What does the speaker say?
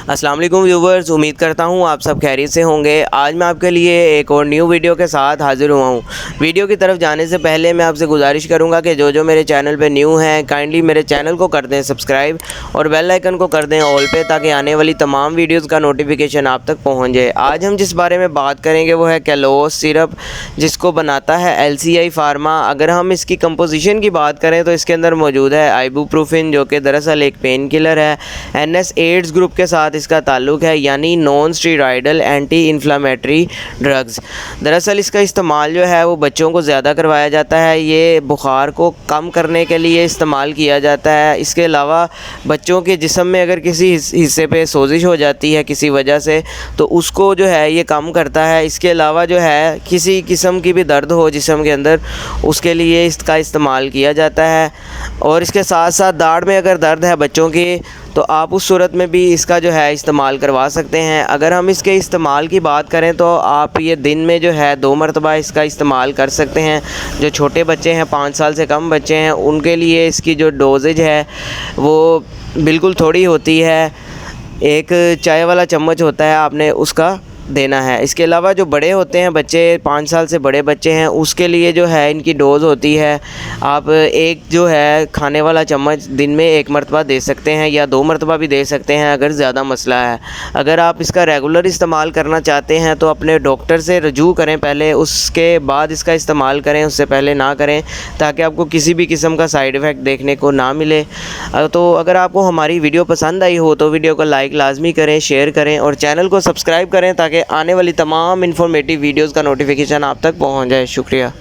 अस्सलाम वालेकुम व्यूवर्स, उम्मीद करता हूँ आप सब खैरियत से होंगे। आज मैं आपके लिए एक और न्यू वीडियो के साथ हाज़िर हुआ हूँ। वीडियो की तरफ जाने से पहले मैं आपसे गुजारिश करूँगा कि जो मेरे चैनल पे न्यू हैं काइंडली मेरे चैनल को कर दें सब्सक्राइब और बेल आइकन को कर दें ऑल पे, ताकि आने वाली तमाम वीडियोज़ का नोटिफिकेशन आप तक पहुँच जाए। आज हम जिस बारे में बात करेंगे वो है कैलोस सिरप, जिसको बनाता है LCI फार्मा। अगर हम इसकी कंपोजिशन की बात करें तो इसके अंदर मौजूद है आइबुप्रोफिन, जो कि दरअसल एक पेन किलर है। NSAIDs ग्रुप के साथ इसका ताल्लुक़ है, यानी non steroidal anti inflammatory drugs. दरअसल इसका इस्तेमाल जो है वो बच्चों को ज़्यादा करवाया जाता है। ये बुखार को कम करने के लिए इस्तेमाल किया जाता है। इसके अलावा बच्चों के जिस्म में अगर किसी हिस्से पे सोजिश हो जाती है किसी वजह से, तो उसको जो है ये कम करता है। इसके अलावा जो है किसी किस्म की भी दर्द हो जिस्म के अंदर, उसके लिए इसका इस्तेमाल किया जाता है। और इसके साथ साथ दाढ़ में अगर दर्द है बच्चों की, तो आप उस सूरत में भी इसका जो है इस्तेमाल करवा सकते हैं। अगर हम इसके इस्तेमाल की बात करें तो आप ये दिन में जो है 2 मरतबा इसका इस्तेमाल कर सकते हैं। जो छोटे बच्चे हैं, 5 साल से कम बच्चे हैं, उनके लिए इसकी जो डोजेज है वो बिल्कुल थोड़ी होती है। एक चाय वाला चम्मच होता है, आपने उसका देना है। इसके अलावा जो बड़े होते हैं बच्चे, 5 साल से बड़े बच्चे हैं, उसके लिए जो है इनकी डोज़ होती है, आप एक जो है खाने वाला चम्मच दिन में 1 मरतबा दे सकते हैं या 2 मरतबा भी दे सकते हैं अगर ज़्यादा मसला है। अगर आप इसका रेगुलर इस्तेमाल करना चाहते हैं तो अपने डॉक्टर से रजू करें पहले, उसके बाद इसका इस्तेमाल करें, उससे पहले ना करें, ताकि आपको किसी भी किस्म का साइड इफ़ेक्ट देखने को ना मिले। तो अगर आपको हमारी वीडियो पसंद आई हो तो वीडियो को लाइक लाजमी करें, शेयर करें और चैनल को सब्सक्राइब करें, ताकि आने वाली तमाम इन्फॉर्मेटिव वीडियोज़ का नोटिफिकेशन आप तक पहुंच जाए। शुक्रिया।